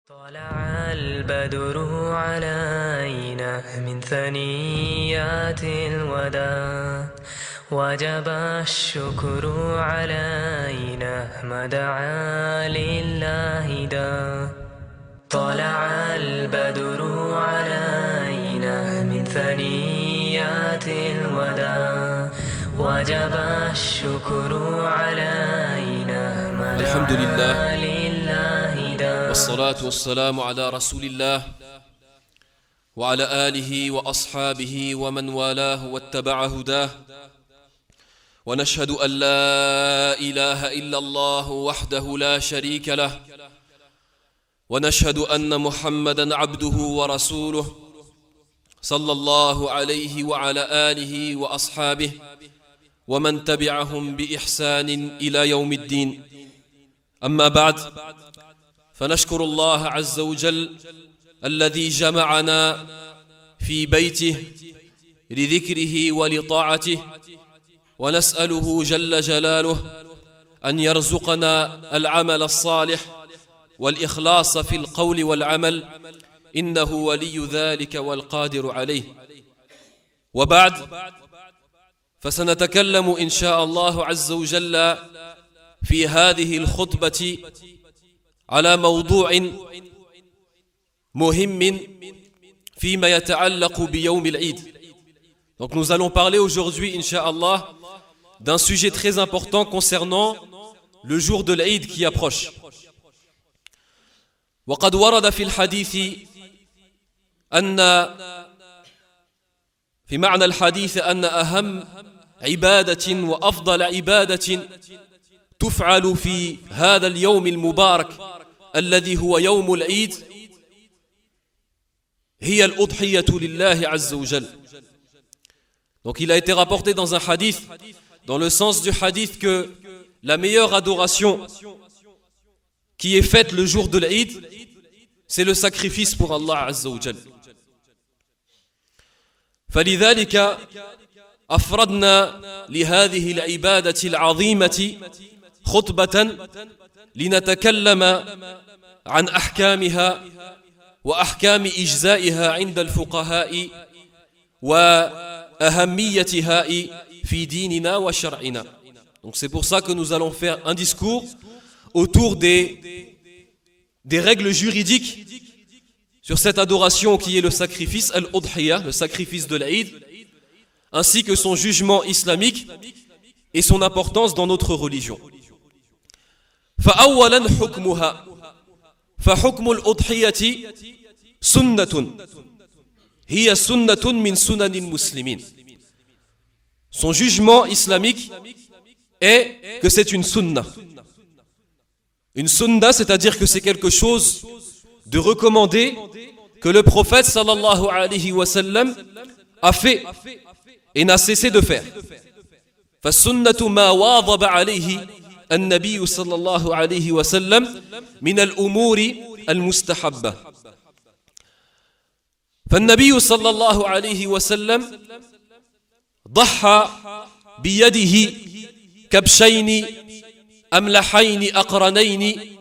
طلع البدر علينا من ثنيات الوداع وجب الشكر علينا ما دعا لله دا طلع البدر علينا من ثنيات الوداع وجب الشكر علينا ما الحمد دعا لله لله دا والصلاة والسلام على رسول الله وعلى آله وأصحابه ومن والاه واتبع هداه ونشهد أن لا إله إلا الله وحده لا شريك له ونشهد أن محمدًا عبده ورسوله صلى الله عليه وعلى آله وأصحابه ومن تبعهم بإحسان إلى يوم الدين أما بعد فنشكر الله عز وجل الذي جمعنا في بيته لذكره ولطاعته ونسأله جل جلاله أن يرزقنا العمل الصالح والإخلاص في القول والعمل إنه ولي ذلك والقادر عليه وبعد فسنتكلم إن شاء الله عز وجل في هذه الخطبة على موضوع مهم فيما يتعلق بيوم العيد. Donc nous allons parler aujourd'hui, Inch'Allah, d'un sujet très important concernant le jour de l'Aïd qui approche. وقد ورد في الحديث أن في معنى الحديث أن أهم عبادة وأفضل عبادة تفعل في هذا اليوم المبارك الذي هو يوم العيد هي الأضحية لله عز وجل. Donc il a été rapporté dans un hadith, dans le sens du hadith, que la meilleure adoration qui est faite le jour de l'Aïd, c'est le sacrifice pour Allah Azza wa Jal. فلذلك أفردنا لهذه العبادة العظيمة خطبة لنتكلم عن أحكامها وأحكام إجزائها عند الفقهاء وأهميتها في ديننا وشرعنا. Donc c'est pour ça que nous allons faire un discours autour des règles juridiques sur cette adoration qui est le sacrifice, al-udhiya, le sacrifice de l'Aïd, ainsi que son jugement islamique et son importance dans notre religion. فأولا حكمها فحكم الأضحية سنة هي سنة من سنن المسلمين. Son jugement islamique est que c'est une sunna. Une sunna, c'est-à-dire que c'est quelque chose de recommandé que le prophète sallallahu alayhi wa sallam a fait et n'a cessé de faire. فالسنة ما واظب عليه النبي صلى الله عليه وسلم من الأمور المستحبة. فالنبي صلى الله عليه وسلم ضحى بيده كبشين أملحين أقرنين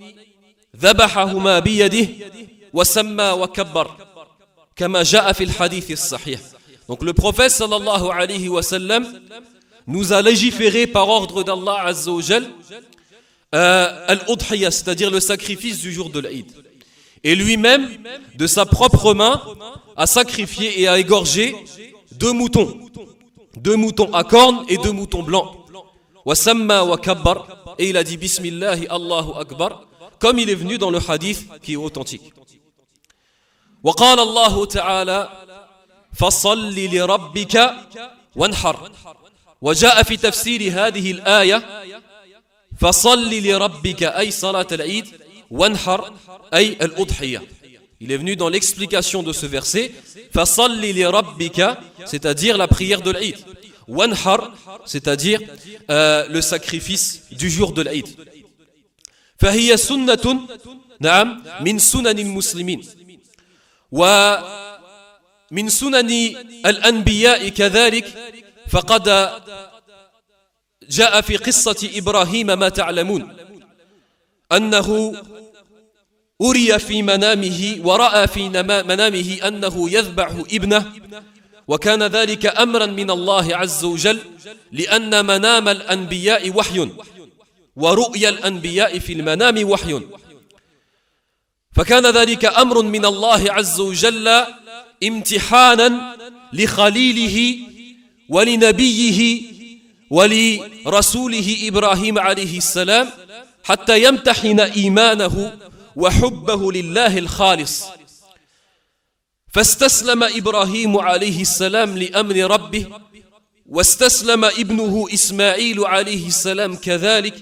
ذبحهما بيده وسمى وكبر كما جاء في الحديث الصحيح. Donc le prophète sallallahu alayhi wa sallam nous a légiféré par ordre d'Allah Azza wa Jal al-udhiya, c'est-à-dire le sacrifice du jour de l'Aïd. Et lui-même, de sa propre main, a sacrifié et a égorgé deux moutons à cornes et deux moutons blancs. Wasamma wa kabbar, et il a dit Bismillahi Allahu Akbar, comme il est venu dans le hadith qui est authentique. Wa qala Allahu ta'ala fasalli li rabbika wanhar. وجاء في تفسير هذه الآية فصل لربك أي صلاة العيد وانحر أي الأضحية. Il est venu dans l'explication de ce verset فصل لربك, c'est-à-dire la prière de l'Aïd, wanhar, c'est-à-dire le sacrifice du jour de l'Aïd. فهي سنة نعم من سنن المسلمين ومن سنن الأنبياء كذلك. فقد جاء في قصة إبراهيم ما تعلمون أنه أري في منامه ورأى في منامه أنه يذبح ابنه وكان ذلك أمرا من الله عز وجل لأن منام الأنبياء وحي ورؤيا الأنبياء في المنام وحي فكان ذلك أمر من الله عز وجل امتحانا لخليله ولنبيه ولرسوله إبراهيم عليه السلام حتى يمتحن إيمانه وحبه لله الخالص فاستسلم إبراهيم عليه السلام لأمر ربه واستسلم ابنه إسماعيل عليه السلام كذلك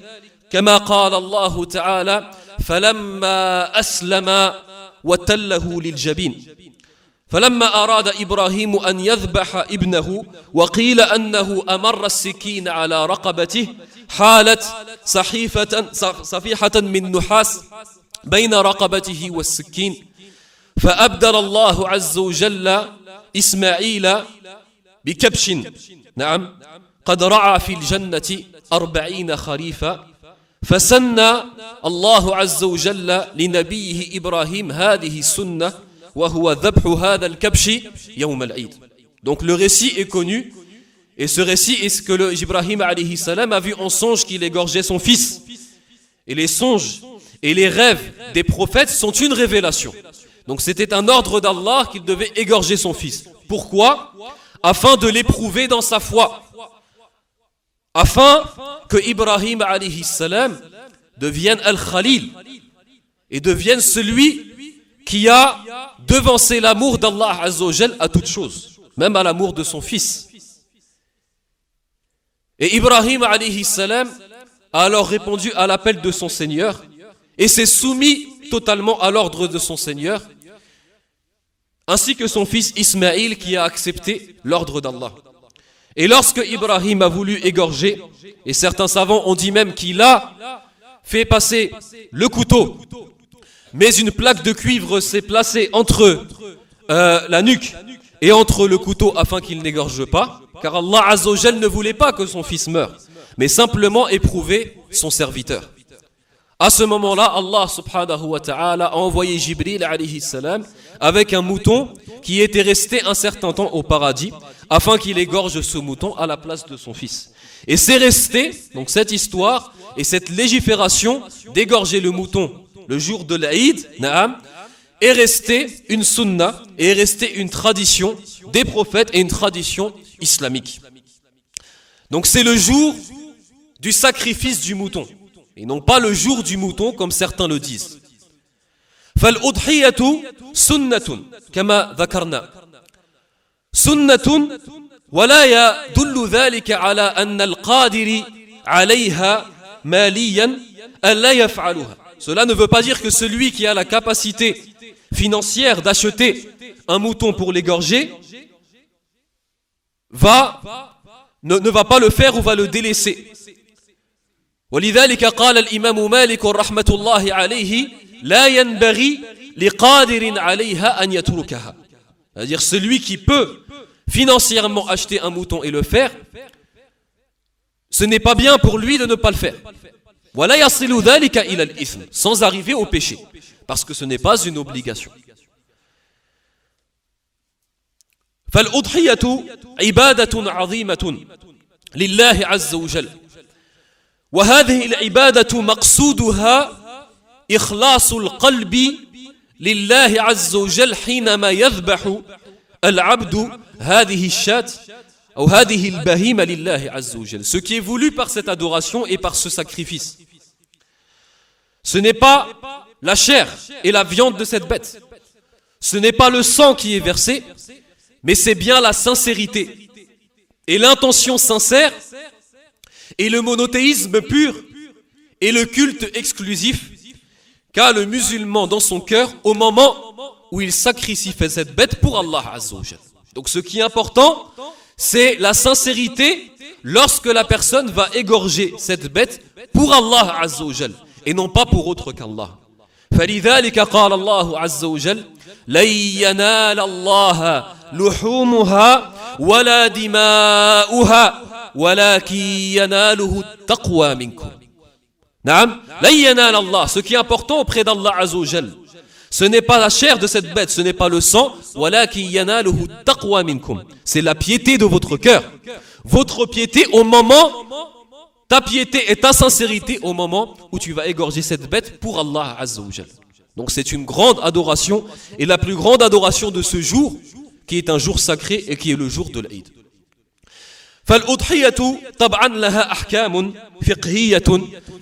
كما قال الله تعالى فلما أسلم وتله للجبين فلما أراد إبراهيم أن يذبح ابنه وقيل أنه أمر السكين على رقبته حالت صفيحة من نحاس بين رقبته والسكين فأبدل الله عز وجل إسماعيل بكبش نعم قد رعى في الجنة 40 خريفا فسن الله عز وجل لنبيه إبراهيم هذه السنة وهو ذبح هذا الكبش يوم العيد. Donc le récit est connu et ce récit est ce que Ibrahim alayhi salam a vu en songe qu'il égorgeait son fils. Et les songes et les rêves des prophètes sont une révélation. Donc c'était un ordre d'Allah qu'il devait égorger son fils. Pourquoi? Afin de l'éprouver dans sa foi. Afin que Ibrahim alayhi salam devienne Al-Khalil et devienne celui qui a devancé l'amour d'Allah Azza wa Jal à toute chose, même à l'amour de son fils. Et Ibrahim alayhi salam a alors répondu à l'appel de son Seigneur et s'est soumis totalement à l'ordre de son Seigneur, ainsi que son fils Ismaïl qui a accepté l'ordre d'Allah. Et lorsque Ibrahim a voulu égorger, et certains savants ont dit même qu'il a fait passer le couteau, mais une plaque de cuivre s'est placée entre la nuque et entre le couteau afin qu'il n'égorge pas, car Allah Azza wa Jal ne voulait pas que son fils meure, mais simplement éprouver son serviteur. À ce moment-là, Allah subhanahu wa ta'ala a envoyé Jibril alayhi salam avec un mouton qui était resté un certain temps au paradis afin qu'il égorge ce mouton à la place de son fils. Et c'est resté, donc cette histoire et cette légifération d'égorger le mouton le jour de l'Aïd, Naam, est restée une sunna, est restée une tradition des prophètes et une tradition islamique. Donc c'est le jour du sacrifice du mouton. Et non pas le jour du mouton comme certains le disent. فالأضحية سنة كما ذكرنا سنة ولا يدل ذلك على أن القادر عليها ماليا ألا يفعلها. Cela ne veut pas dire que celui qui a la capacité financière d'acheter un mouton pour l'égorger ne va pas le faire ou va le délaisser. ولذلك قال الإمام مالك رحمة الله عليه لا ينبغي لقادر عليها أن يتركها. C'est-à-dire celui qui peut financièrement acheter un mouton et le faire, ce n'est pas bien pour lui de ne pas le faire. ولا يصل ذلك إلى الإثم, sans arriver au péché, parce que ce n'est pas une obligation. فالأضحية عبادة عظيمة لله عز وجل. وهذه العبادة مقصودها إخلاص القلب لله عز وجل حينما يذبح العبد هذه الشاة أو هذه البهيمة لله عز وجل. Ce qui est voulu par cette adoration et par ce sacrifice, ce n'est pas la chair et la viande de cette bête, ce n'est pas le sang qui est versé, mais c'est bien la sincérité et l'intention sincère et le monothéisme pur et le culte exclusif qu'a le musulman dans son cœur au moment où il sacrifie cette bête pour Allah Azza wa Jal. Donc ce qui est important, c'est la sincérité lorsque la personne va égorger cette bête pour Allah Azza wa Jal et non pas pour autre qu'Allah. فلذلك قال الله عز وجل لن ينال الله لحومها ولا دماؤها ولكن يناله التقوى منكم. نعم, لن ينال الله. Ce qui est important auprès d'Allah Azza wa Jal, Ce n'est pas la chair de cette bête, ce n'est pas le sang. C'est la piété de votre cœur. Votre piété au moment, ta piété et ta sincérité au moment où tu vas égorger cette bête pour Allah Azza wa Jal. Donc c'est une grande adoration et la plus grande adoration de ce jour qui est un jour sacré et qui est le jour de l'Aïd.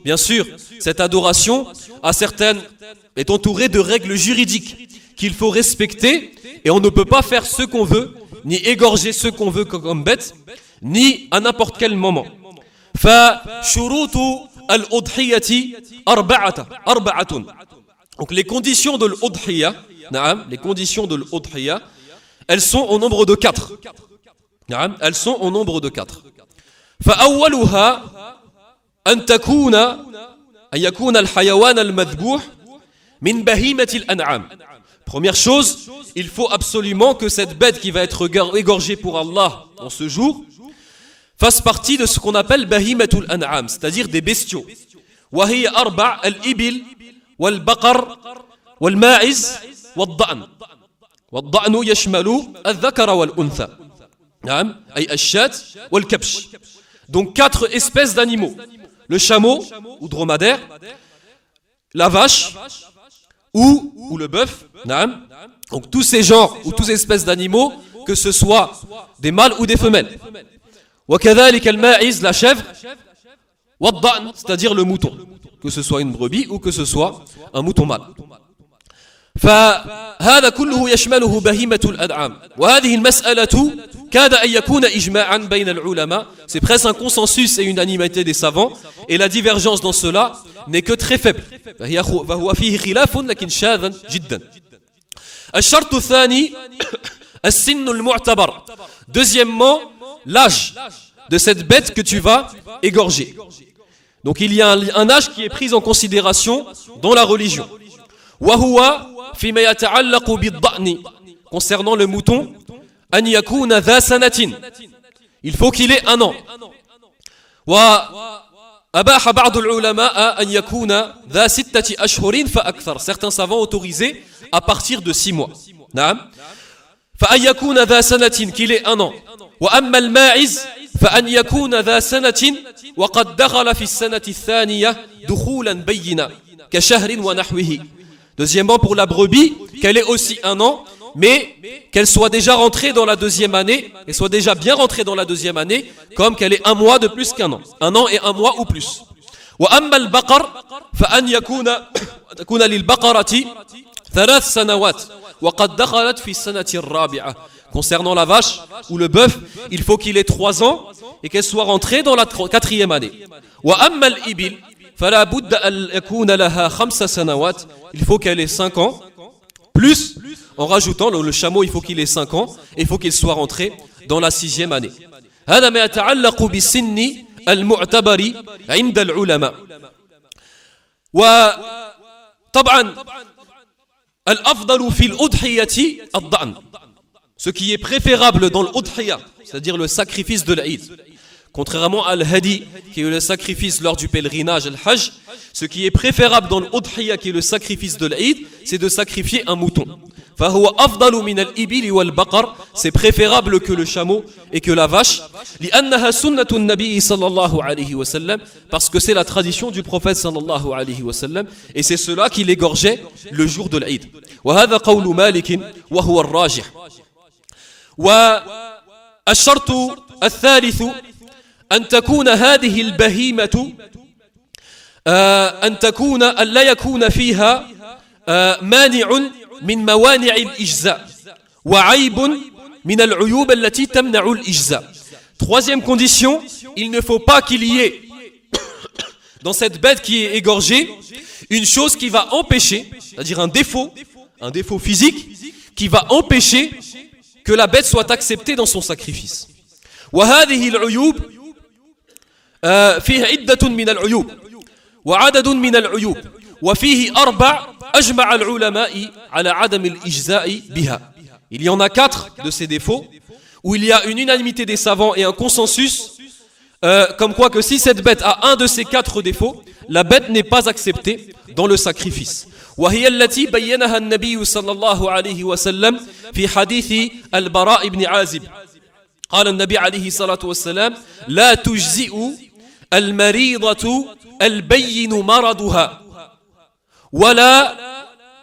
Bien sûr, cette adoration est entourée de règles juridiques qu'il faut respecter et on ne peut pas faire ce qu'on veut, ni égorger ce qu'on veut comme bête, ni à n'importe quel moment. Donc les conditions de l'udhiyya, elles sont au nombre de 4. Elles sont au nombre de 4. فأولها أن يكون الحيوان المذبوح من بهيمة الأنعام. Première chose, il faut absolument que cette bête qui va être égorgée pour Allah en ce jour fasse partie de ce qu'on appelle bahimatul an'am, c'est-à-dire des bestiaux. وهي أربع الإبل والبقر والماعز والضأن. والضأن يشمل الذكر والأنثى. Donc 4 espèces d'animaux. Le chameau ou dromadaire, la vache ou le bœuf. Donc tous ces genres ou toutes ces espèces d'animaux, que ce soit des mâles ou des femelles. وكذلك الماعز, la chèvre. والضأن, c'est-à-dire le mouton, que ce soit une brebis ou que ce soit un mouton mâle. فهذا كله يشمله بهيمة الأنعام وهذه المسألة كاد أن يكون إجماعا بين العلماء. C'est presque un consensus et une unanimité des savants et la divergence dans cela n'est que très faible. فهو فيه خلاف لكن شاذ جدا. الشرط الثاني السن المعتبر. Deuxièmement, l'âge de cette bête que tu vas égorger. Donc il y a un âge qui est pris en considération dans la religion. وهو فيما يتعلق بالضأن. Concernant le mouton, أن يكون ذا سنة. Il faut qu'il ait 1 an. وأباح بعض العلماء أن يكون ذا 6 أشهر فأكثر. Certains savants autorisés à partir de 6 mois. نعم. فأن يكون ذا سنة, qu'il ait 1 an. وأما الماعز فأن يكون ذا سنة وقد دخل في السنة الثانية دخولا بينا كشهر ونحوه. Deuxièmement, pour la brebis, qu'elle ait aussi 1 an, mais qu'elle soit déjà rentrée dans la 2e année, et soit déjà bien rentrée dans la 2e année, comme qu'elle ait 1 mois de plus qu'1 an. 1 an et 1 mois ou plus. وأما البقر فأن تكون للبقرة 3 سنوات وقد دخلت في السنة الرابعة. Concernant la vache ou le bœuf, il faut qu'il ait 3 ans et qu'elle soit rentrée dans la 4e année. وأما الإبل فلا بد أن يكون لها 5 سنوات. Il faut qu'elle ait 5 ans, plus, en rajoutant, le chameau, il faut qu'il ait 5 ans, et il faut qu'il soit rentré dans la 6e année. هذا ما يتعلق بالسن المعتبر عند العلماء. وطبعا الأفضل في الأضحية الضأن. Ce qui est préférable dans l'udhiyya, c'est-à-dire le sacrifice de l'Aïd, contrairement à l'hadi, qui est le sacrifice lors du pèlerinage, al-hajj, ce qui est préférable dans l'udhiyya, qui est le sacrifice de l'Aïd, c'est de sacrifier un mouton. فهو أفضل من الإبل والبقر. C'est préférable que le chameau et que la vache. لأنها سنة النبي صلى الله عليه وسلم. Parce que c'est la tradition du prophète صلى الله عليه وسلم. Et c'est cela qu'il égorgeait le jour de l'Aïd. وهذا قول مالك وهو الراجح. والشرط الثالث أن تكون هذه البهيمة أن لا يكون فيها مانع من موانع الإجزاء وعيب من العيوب التي تمنع الإجزاء. Troisième condition, il ne faut pas qu'il y ait dans cette bête qui est égorgée une chose qui va empêcher, c'est-à-dire un défaut physique qui va empêcher que la bête soit acceptée dans son sacrifice. وهذه العيوب فيه عدة من العيوب وعدد من العيوب وفيه 4 أجمع العلماء على عدم الإجزاء بها. Il y en a 4 de ces défauts où il y a une unanimité des savants et un consensus comme quoi que si cette bête a un de ces 4 défauts, la bête n'est pas acceptée dans le sacrifice. وهي التي بينها النبي صلى الله عليه وسلم في حديث البراء بن عازب قال النبي عليه الصلاة والسلام لا تجزئ المريضة البين مرضها ولا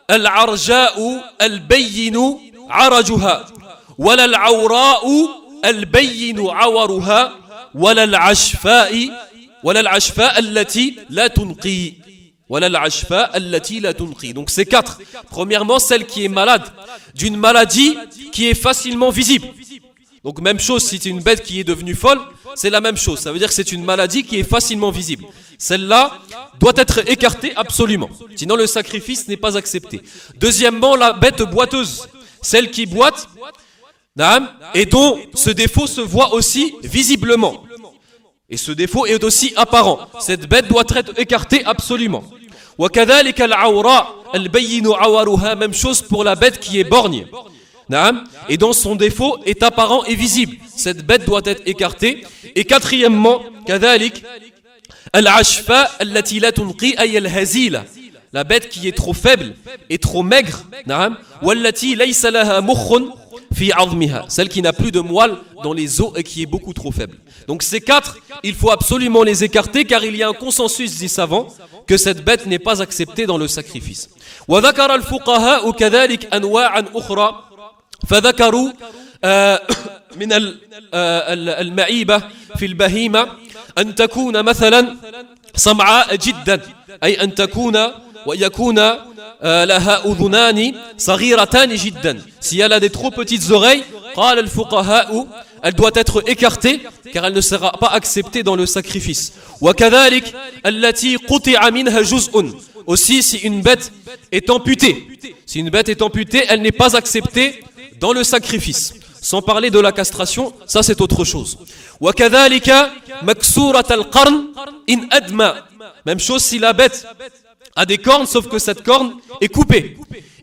العرجاء البين عرجها ولا العوراء البين عورها ولا العشفاء التي لا تنقي Donc c'est quatre. Premièrement, celle qui est malade d'une maladie qui est facilement visible. Donc même chose, si c'est une bête qui est devenue folle, c'est la même chose. Ça veut dire que c'est une maladie qui est facilement visible. Celle-là doit être écartée absolument. Sinon le sacrifice n'est pas accepté. Deuxièmement, la bête boiteuse. Celle qui boite et dont ce défaut se voit aussi visiblement. Et ce défaut est aussi apparent. Cette bête doit être écartée absolument. وكذلك العوراء البين عورها, même chose pour la bête qui est borgne. Et dont son défaut est apparent et visible. Cette bête doit être écartée. Et quatrièmement, كذلك العشفاء التي لا تنقي أي الهزيلة, la bête qui est trop faible et trop maigre. والتي ليس لها مخ في عظمها, celle qui n'a plus de moelle dans les os et qui est beaucoup trop faible. Donc ces quatre, il faut absolument les écarter car il y a un consensus des savants que cette bête n'est pas acceptée dans le sacrifice. وذكر الفقهاء كذلك أنواعا أخرى فذكروا من المعيبة في البهيمة أن تكون مثلا صمعاء جدا, أي أن تكون ويكون لها أذنان صغيرتان جدا. Si elle a des trop petites oreilles, قال الفقهاء, elle doit être écartée car elle ne sera pas acceptée dans le sacrifice. وكذلك التي قطع منها جزء, aussi si une bête est amputée, elle n'est pas acceptée dans le sacrifice. Sans parler de la castration, ça c'est autre chose. وكذلك مكسورة القرن إن أدمى, même chose si la bête a des cornes sauf que cette corne est coupée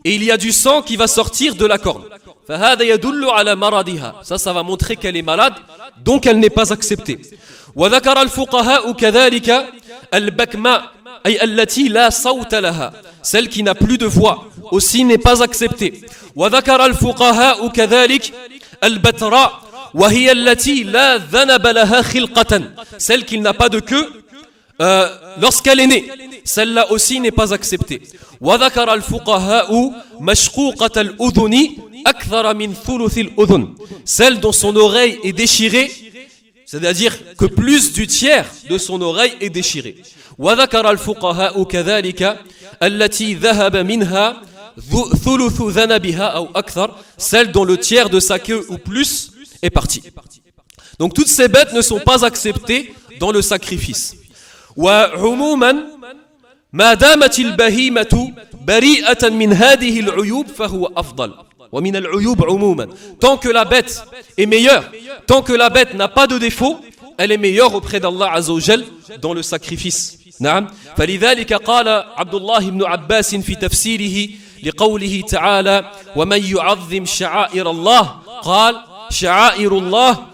et il y a du sang qui va sortir de la corne. فهذا يدل على مرضها, ça va montrer qu'elle est malade, donc elle n'est pas acceptée. وذكر الفقهاء كذلك البكماء أي التي لا صوت لها, celle qui n'a plus de voix aussi n'est pas acceptée. وذكر الفقهاء كذلك البتراء وهي التي لا ذنب لها خلقة, celle qui n'a pas de queue lorsqu'elle est née, celle-là aussi n'est pas acceptée. وذكر الفقهاء مشقوقة الأذن أكثر من ثلث الأذن, celle dont son oreille est déchirée, c'est-à-dire que plus du tiers de son oreille est déchirée. وذكر الفقهاء كذلك التي ذهب منها ثلث ذنبها أو أكثر, celle dont le tiers de sa queue ou plus est parti. Donc toutes ces bêtes ne sont pas acceptées dans le sacrifice. وعموما ما دامت البهيمة بريئة من هذه العيوب فهو أفضل ومن العيوب عموما. Tant que la bête est meilleure, tant que la bête n'a pas de défaut, elle est meilleure auprès d'Allah Azza wa Jal dans le sacrifice. نعم. فلذلك قال عبد الله بن عباس في تفسيره لقوله تعالى ومن يعظم شعائر الله قال شعائر الله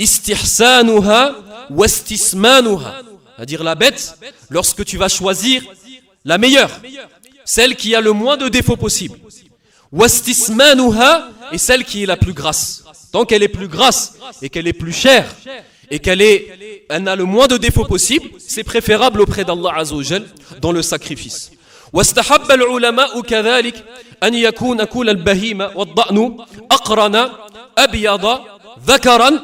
استحسانها واستسمانها, c'est-à-dire la bête, lorsque tu vas choisir la meilleure, celle qui a le moins de défauts possible, wastismanuha, et celle qui est la plus grasse. Tant qu'elle est plus grasse et qu'elle est plus chère et elle a le moins de défauts possible, c'est préférable auprès d'Allah Azza wa Jal dans le sacrifice. واستحب العلماء كذلك أن يكون كل البهيمة والضأن أقرن أبيض ذكرا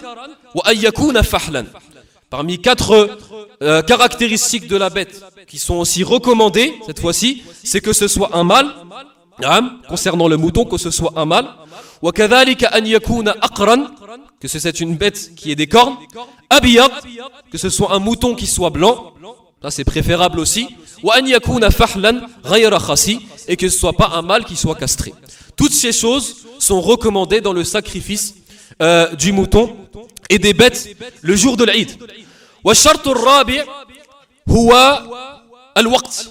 وأن يكون فحلا. Parmi quatre caractéristiques de la bête qui sont aussi recommandées cette fois-ci, c'est que ce soit un mâle, concernant le mouton, que ce soit un mâle, وكذلك أن يكون أقرن, que c'est une bête qui ait des cornes, أبيض, que ce soit un mouton qui soit blanc, ça c'est préférable aussi, وأن يكون فحلا غير خصي, et que ce soit pas un mâle qui soit castré. Toutes ces choses sont recommandées dans le sacrifice du mouton et des bêtes le jour de l'Eid. والشرط الرابع هو الوقت.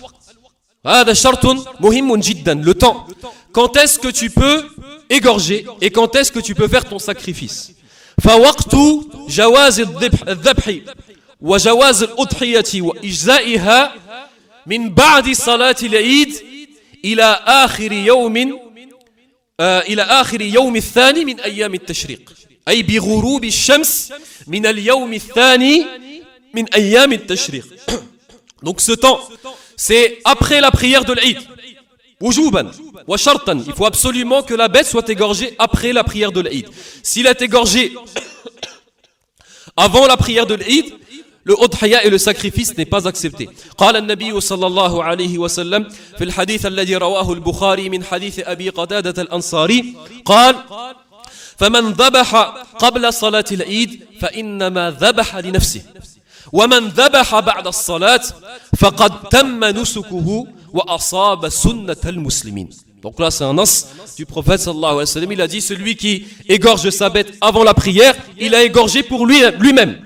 هذا شرط مهم جدا, le temps. Quand est-ce que tu peux égorger et quand est-ce que tu peux faire ton sacrifice? فوقت جواز الذبح وجواز الأضحية وإجزائها من بعد صلاة العيد إلى آخر يوم إلى آخر يوم الثاني من أيام التشريق أي بغروب الشمس من اليوم الثاني من أيام التشريق. Donc ce temps, c'est après la prière de l'Eid. Wujuban wa shartan, il faut absolument que la bête soit égorgée après la prière de l'Eid. S'il est égorgé avant la prière de l'Eid, le udhiya et le sacrifice n'est pas accepté. قال النبي صلى الله عليه وسلم في الحديث الذي رواه البخاري من حديث أبي قتادة الأنصاري قال فمن ذبح قبل صلاة العيد فإنما ذبح لنفسه ومن ذبح بعد الصلاة فقد تم نسكه وأصاب سنة المسلمين. Donc là c'est un nas du prophète sallallahu alayhi wa sallam. Il a dit celui qui égorge sa bête avant la prière, il a égorgé pour lui-même.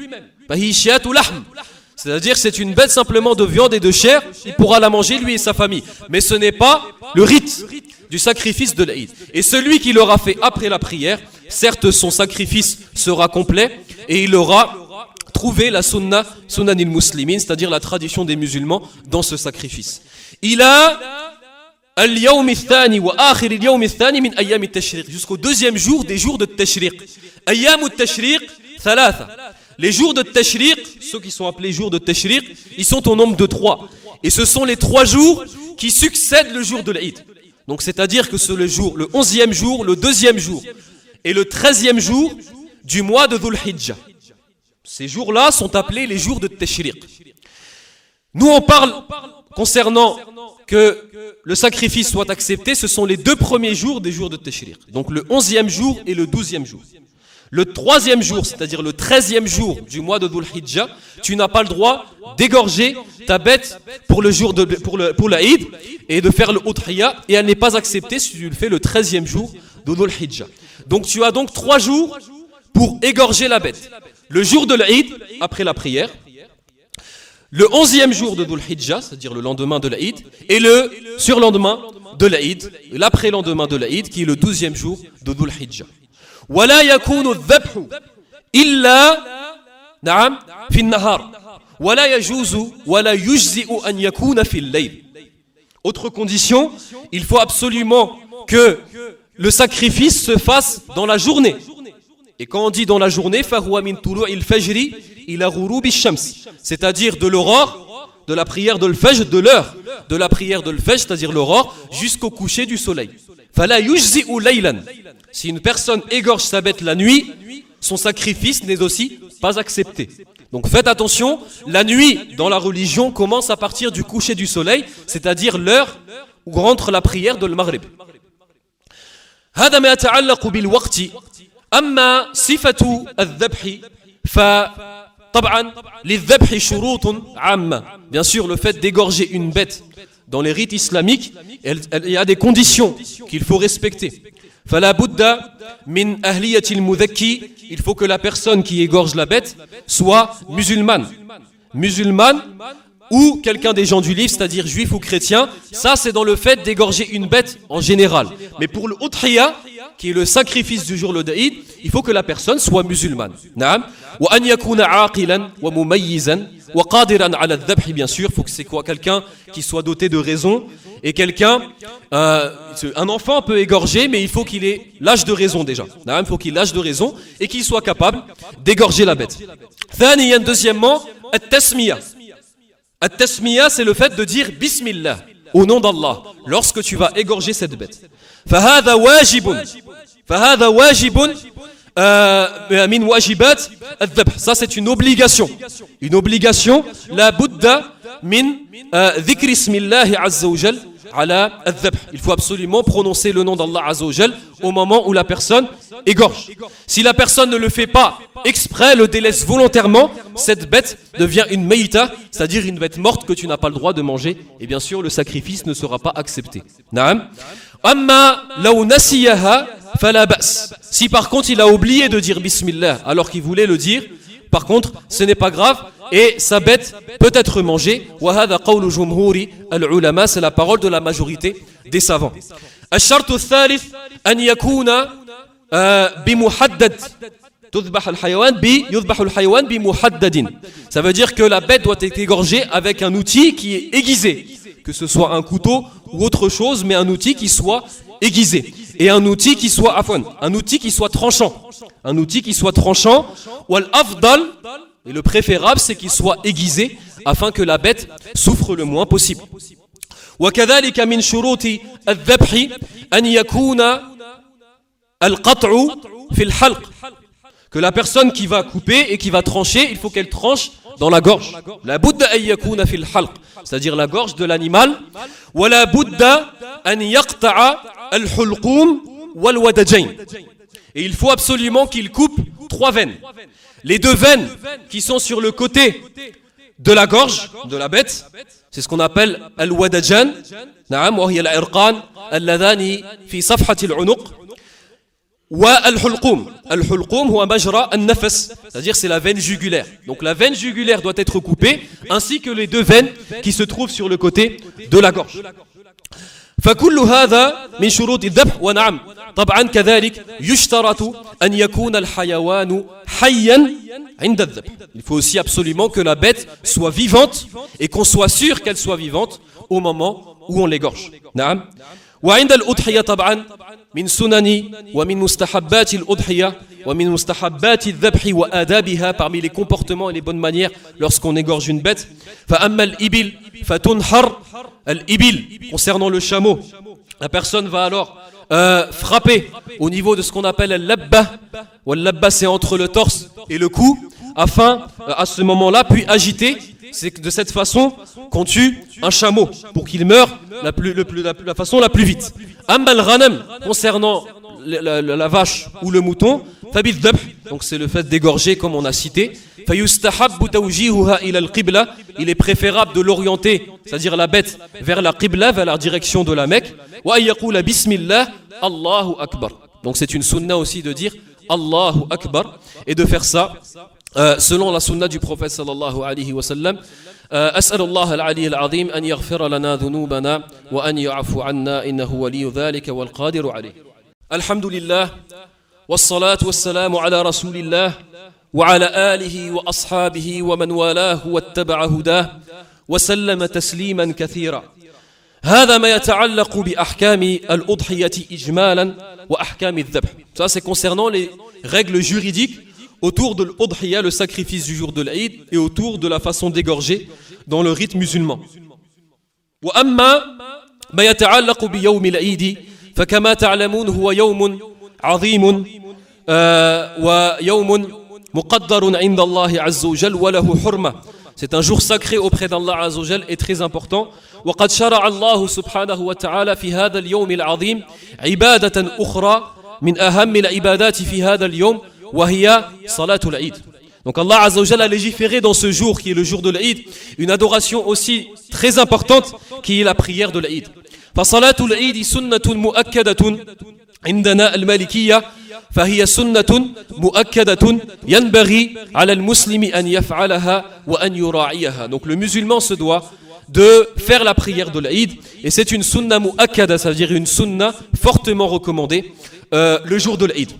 C'est-à-dire c'est une bête simplement de viande et de chair, il pourra la manger lui et sa famille. Mais ce n'est pas le rite du sacrifice de l'Eid. Et celui qui l'aura fait après la prière, certes son sacrifice sera complet et il aura trouvé la sunnah nil muslimin, c'est-à-dire la tradition des musulmans dans ce sacrifice. Il a al-yawm al-thani wa akhir al-yawm al-thani min ayyam al-tashriq, jusqu'au deuxième jour des jours de tashriq. Ayyam al-tashriq thalatha. Les jours de tashriq, ceux qui sont appelés jours de tashriq, ils sont au nombre de 3. Et ce sont les 3 jours qui succèdent le jour de l'Eid. Donc c'est-à-dire que c'est le 11e jour, le 2e jour et le 13e jour du mois de Dhul Hijjah. Ces jours-là sont appelés les jours de tashriq. Nous on parle concernant que le sacrifice soit accepté, ce sont les 2 premiers jours des jours de tashriq. Donc le 11e jour et le 12e jour. Le 3e jour, c'est-à-dire le 13e jour du mois de Dhul Hijjah, tu n'as pas le droit d'égorger ta bête pour l'Aïd et de faire le udhiya, et elle n'est pas acceptée si tu le fais le 13e jour de Dhul Hijjah. Donc tu as donc 3 jours pour égorger la bête. Le jour de l'Aïd, après la prière, le 11e jour de Dhul Hijjah, c'est-à-dire le lendemain de l'Aïd, et le surlendemain de l'Aïd, l'après-lendemain de l'Aïd, qui est le 12e jour de Dhul Hijjah. ولا يكون الذبح إلا نعم في النهار ولا يجوز ولا يجزئ أن يكون في الليل. Autre condition, il faut absolument que le sacrifice se fasse dans la journée. Et quand on dit dans la journée, فهو من طلوع الفجر إلى غروب الشمس, c'est-à-dire de l'aurore, de la prière de l'fajr, de l'heure de la prière de l'fajr, c'est-à-dire l'aurore, jusqu'au coucher du soleil. فلا يجزئ ليلا. Si une personne égorge sa bête la nuit, son sacrifice n'est aussi pas accepté. Donc faites attention, la nuit dans la religion commence à partir du coucher du soleil, c'est-à-dire l'heure où rentre la prière de l'Maghrib. هذا ما يتعلق بالوقت. أما صفة الذبح فطبعا للذبح شروط عامة. Bien sûr, le fait d'égorger une bête dans les rites islamiques, il y a des conditions qu'il faut respecter. فلا بد من أهلية المذكي, il faut que la personne qui égorge la bête soit musulmane ou quelqu'un des gens du livre, c'est-à-dire juif ou chrétien. Ça c'est dans le fait d'égorger une bête en général. Mais pour le udhiya, qui est le sacrifice du jour de l'Aïd, il faut que la personne soit musulmane. Naam. Wa an yakuna aqilan wa mumayyizan wa qadiran ala al-dhabh, bien sûr, il faut que c'est quoi, quelqu'un qui soit doté de raison, et quelqu'un, un enfant peut égorger, mais il faut qu'il ait l'âge de raison déjà. Il faut qu'il ait l'âge de raison et qu'il soit capable d'égorger la bête. Thaniyan, deuxièmement, at-tasmiya. At-tasmiya, c'est le fait de dire Bismillah, au nom d'Allah, lorsque tu vas égorger cette bête. Fahadha wajibun. Fahadha wajibun min wajibat ad-dhabh. Ça c'est une obligation. Une obligation, la budda min dhikri ismillahi azza wa jal ala ad-dhabh. Il faut absolument prononcer le nom d'Allah azza wa jal au moment où la personne égorge. Si la personne ne le fait pas exprès, le délaisse volontairement, cette bête devient une meïta, c'est-à-dire une bête morte que tu n'as pas le droit de manger, et bien sûr le sacrifice ne sera pas accepté. Naam. Amma law nasiyaha fala ba's. Si par contre il a oublié de dire Bismillah alors qu'il voulait le dire, par contre ce n'est pas grave et sa bête peut être mangée. Wa hadha qawlu jumhuri al-ulama, c'est la parole de la majorité des savants. الشرط الثالث أن يكون بمحدد. يذبح الحيوان بمحدد. Ça veut dire que la bête doit être égorgée avec un outil qui est aiguisé. que ce soit un couteau ou autre chose, mais un outil qui soit aiguisé. Et un outil qui soit tranchant. Un outil qui soit tranchant. Wal afdal, et le préférable, c'est qu'il soit aiguisé afin que la bête souffre le moins possible. وكذلك من شروط الذبح أن يكون القطع في الحلق. Que la personne qui va couper et qui va trancher, il faut qu'elle tranche dans la gorge. La budda an yakuna fil halq, c'est-à-dire la gorge de l'animal. Wa la budda an yaqta'a al-hulqum wal wadajayn. Et il faut absolument qu'il coupe 3 veines. Les 2 veines qui sont sur le côté de la gorge de la bête, c'est ce qu'on appelle al-wadajan. Na'am, wa hiya al-irqan alladhani fi safhati al-unuq. Al-hulqum huwa majra an-nafas, c'est-à-dire c'est la veine jugulaire. Donc la veine jugulaire doit être coupée, ainsi que les 2 veines qui se trouvent sur le côté de la gorge. فكل هذا من شروط الذبح ونعم طبعا كذلك يشترط أن يكون الحيوان حيا عند الذبح. Il faut aussi absolument que la bête soit vivante et qu'on soit sûr qu'elle soit vivante au moment où on l'égorge. نعم. وعند الأضحية طبعا من سنن ومن مستحبات الأضحية ومن مستحبات الذبح وآدابها, parmi les comportements et les bonnes manières lorsqu'on égorge une bête. فأما الإبل فتنحر. Al-ibil, concernant le chameau, la personne va alors frapper au niveau de ce qu'on appelle al-labba. Al-labba, c'est entre le torse et le cou, afin à ce moment-là puis agiter. C'est de cette façon qu'on tue un chameau pour qu'il meure la façon la plus vite. Amma al-ghanam, concernant la vache ou le mouton, donc c'est le fait d'égorger comme on a cité. Il est préférable de l'orienter, c'est-à-dire la bête, vers la qibla, vers la direction de la Mecque. Donc c'est une sunna aussi de dire Allahu Akbar et de faire ça selon la sunna du prophète sallallahu alayhi wa sallam. أسأل الله العلي العظيم أن يغفر لنا ذنوبنا وأن يعفو عنا إنه ولي ذلك والقادر عليه. الحمد لله والصلاة والسلام على رسول الله وعلى آله وأصحابه ومن والاه واتبع هداه وسلم تسليما كثيرا. هذا ما يتعلق بأحكام الأضحية إجمالا وأحكام الذبح. Ça c'est concernant les règles juridiques autour de l'Udhiya, le sacrifice du jour de l'Aïd, et autour de la façon d'égorger dans le rite musulman. وأما ما يتعلق بيوم العيد فكما تعلمون هو يوم عظيم ويوم مقدر عند الله عز وجل وله حرمة. C'est un jour sacré auprès d'Allah Azza wa Jal et très important. وقد شرع الله سبحانه وتعالى في هذا اليوم العظيم عبادة أخرى من أهم العبادات في هذا اليوم وهي صلاة العيد. Donc Allah Azza wa Jal a légiféré dans ce jour qui est le jour de l'Aïd une adoration aussi très importante qui est la prière de l'Aïd. فصلاة العيد سنة مؤكدة عندنا المالكية فهي سنة مؤكدة ينبغي على المسلم أن يفعلها وأن يراعيها. Donc le musulman se doit de faire la prière de l'Aïd et c'est une sunna mu'akkada, ça veut dire une sunna fortement recommandée le jour de l'Aïd.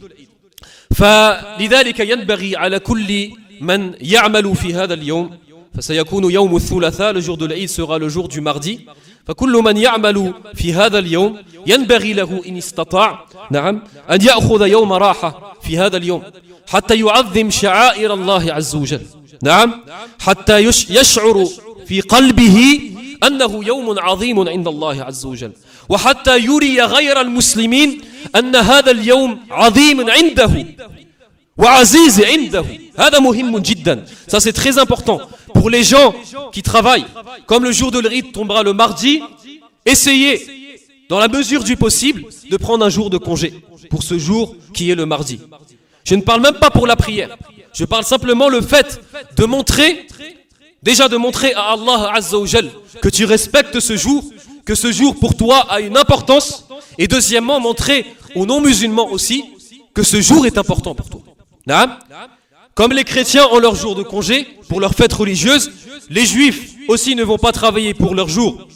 فلذلك ينبغي على كل من يعمل في هذا اليوم فسيكون يوم الثلاثاء, le jour de l'Aïd sera le jour du mardi. فكل من يعمل في هذا اليوم ينبغي له إن استطاع نعم أن يأخذ يوم راحة في هذا اليوم حتى يعظم شعائر الله عز وجل. نعم حتى يشعر في قلبه أنه يوم عظيم عند الله عز وجل وحتى يري غير المسلمين أن هذا اليوم عظيم عنده وعزيز عنده. هذا مهم جدا. Ça c'est très important pour les gens qui travaillent. Comme le jour de l'Aïd tombera le mardi, essayez dans la mesure du possible de prendre un jour de congé pour ce jour qui est le mardi. Je ne parle même pas pour la prière. Je parle simplement le fait de montrer, déjà de montrer à Allah Azza wa Jal que tu respectes ce jour, que ce jour pour toi a une importance, et deuxièmement montrer aux non-musulmans aussi que ce jour est important pour toi. Comme les chrétiens ont leur jour de congé pour leur fête religieuse, les juifs aussi ne vont pas travailler pour leur jour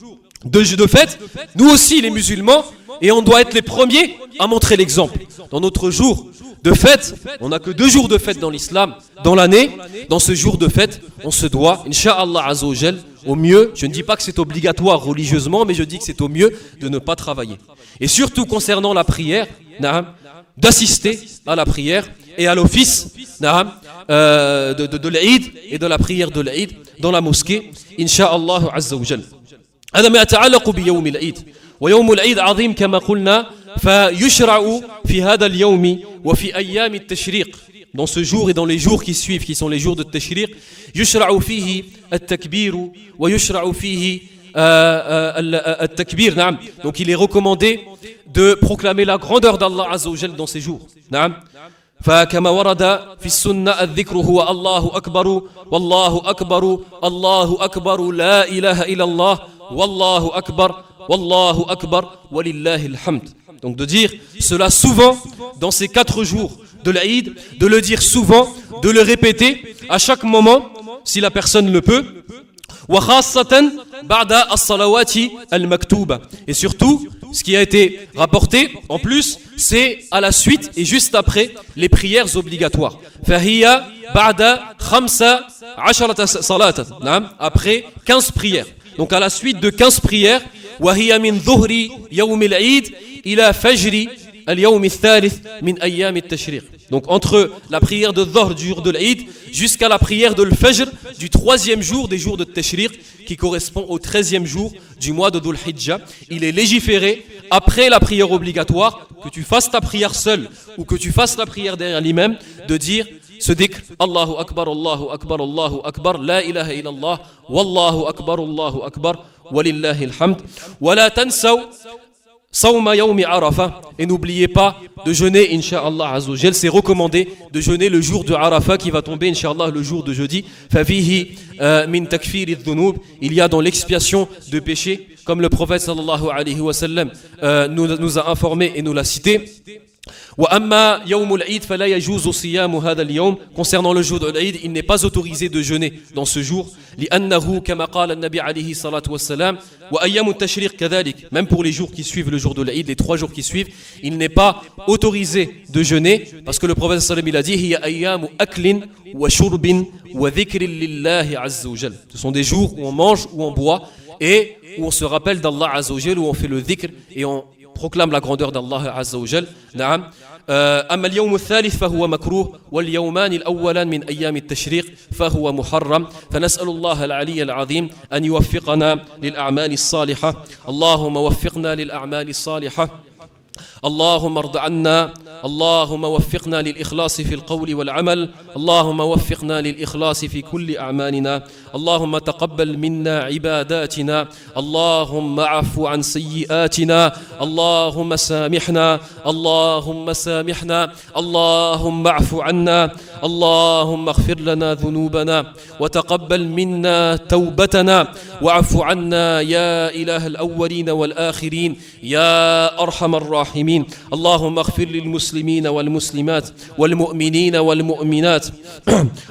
de fête, nous aussi les musulmans, et on doit être les premiers à montrer l'exemple. Dans notre jour de fête, on n'a que 2 jours de fête dans l'islam, dans l'année. Dans ce jour de fête, on se doit, Inch'Allah Azzawajal, au mieux, je ne dis pas que c'est obligatoire religieusement, mais je dis que c'est au mieux de ne pas travailler. Et surtout concernant la prière, d'assister à la prière et à l'office de l'Aïd et de la prière de l'Aïd dans la mosquée, Inch'Allah Azzawajal. هذا ما يتعلق بيوم العيد ويوم العيد عظيم كما قلنا فيشرع في هذا اليوم وفي أيام التشريق dans ce jour et dans les jours qui suivent qui sont les jours de Tashriq يشرع فيه التكبير ويشرع فيه التكبير نعم donc il est recommandé de proclamer la grandeur d'Allah Azza wa Jal dans ces jours نعم فكما ورد في السنة الذكر هو الله أكبر والله أكبر الله أكبر لا إله إلا الله والله أكبر ولله الحمد. Donc de dire cela souvent dans ces 4 jours de l'Aïd, de le dire souvent, de le répéter à chaque moment si la personne le peut. وخاصة بعد الصلوات المكتوبة. Et surtout, ce qui a été rapporté en plus, c'est à la suite et juste après les prières obligatoires. فهي بعد 15 صلاة. Après 15 prières. Donc à la suite de 15 prières, وهي من ظهر يوم العيد إلى فجر اليوم الثالث من أيام التشريق. Donc entre la prière de Dhuhr du jour de l'Aïd jusqu'à la prière de l'Fajr du 3e jour des jours de Tashriq qui correspond au 13e jour du mois de Dhul Hijjah, il est légiféré après la prière obligatoire, que tu fasses ta prière seule ou que tu fasses la prière derrière l'imam, de dire ce dhikr Allahu Akbar, Allahu Akbar, Allahu Akbar, La ilaha illallah, Wallahu Akbar, Walillahi alhamd, wa la tansaw Sawma yawmi Arafah, et n'oubliez pas de jeûner Inch'Allah Azzawajal, c'est recommandé de jeûner le jour de Arafah qui va tomber Inch'Allah le jour de jeudi. Fafihi min takfir adh-dhunub, il y a dans l'expiation de péchés, comme le prophète sallallahu alayhi wa sallam nous a informé et nous l'a cité. وأما يوم العيد فلا يجوز صيام هذا اليوم. Concernant le jour de l'Aïd, il n'est pas autorisé de jeûner dans ce jour لأنه كما قال النبي عليه الصلاة والسلام وأيام التشريق كذلك. Même pour les jours qui suivent le jour de l'Aïd, les 3 jours qui suivent, il n'est pas autorisé de jeûner parce que le prophète sallallahu alayhi wa sallam il a dit هي أيام أكل وشرب وذكر لله عز وجل. Ce sont des jours où on mange, où on boit et où on se rappelle d'Allah Azza wa Jal, où on fait le dhikr et on proclame la grandeur d'Allah Azza wa Jal. نعم. أما اليوم الثالث فهو مكروه واليومان الأولان من أيام التشريق فهو محرم فنسأل الله العلي العظيم أن يوفقنا للأعمال الصالحة اللهم وفقنا للأعمال الصالحة اللهم ارض عنا اللهم وفقنا للإخلاص في القول والعمل اللهم وفقنا للإخلاص في كل أعمالنا اللهم تقبل منا عباداتنا اللهم اعف عن سيئاتنا اللهم سامحنا اللهم سامحنا اللهم اعف عنا اللهم اغفر لنا ذنوبنا وتقبل منا توبتنا واعف عنا يا إله الأولين والآخرين يا أرحم الراحمين اللهم اغفر للمسلمين والمسلمات والمؤمنين والمؤمنات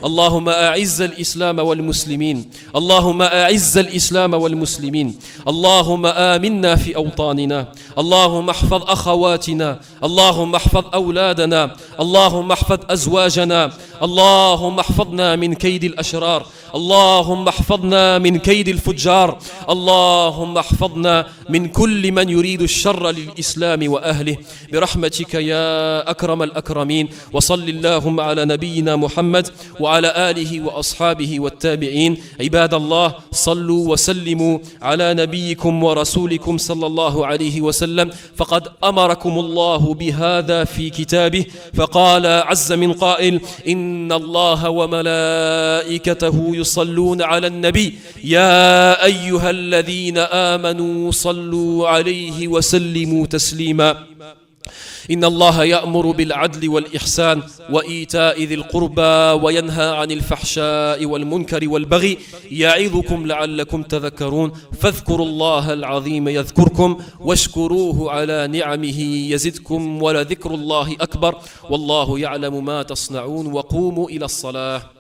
اللهم أعز الإسلام والمسلمين اللهم أعز الإسلام والمسلمين اللهم آمنا في أوطاننا اللهم احفظ أخواتنا اللهم احفظ أولادنا اللهم احفظ أزواجنا اللهم احفظنا من كيد الأشرار اللهم احفظنا من كيد الفجار اللهم احفظنا من كل من يريد الشر للإسلام وأهله برحمتك يا أكرم الأكرمين وصل اللهم على نبينا محمد وعلى آله وأصحابه والتابعين عباد الله صلوا وسلموا على نبيكم ورسولكم صلى الله عليه وسلم فقد أمركم الله بهذا في كتابه فقال عز من قائل إن الله وملائكته يصلون على النبي يا أيها الذين آمنوا صلوا عليه وسلموا تسليما إن الله يأمر بالعدل والإحسان وإيتاء ذي القربى وينهى عن الفحشاء والمنكر والبغي يعظكم لعلكم تذكرون فاذكروا الله العظيم يذكركم واشكروه على نعمه يزدكم ولذكر الله أكبر والله يعلم ما تصنعون وقوموا إلى الصلاة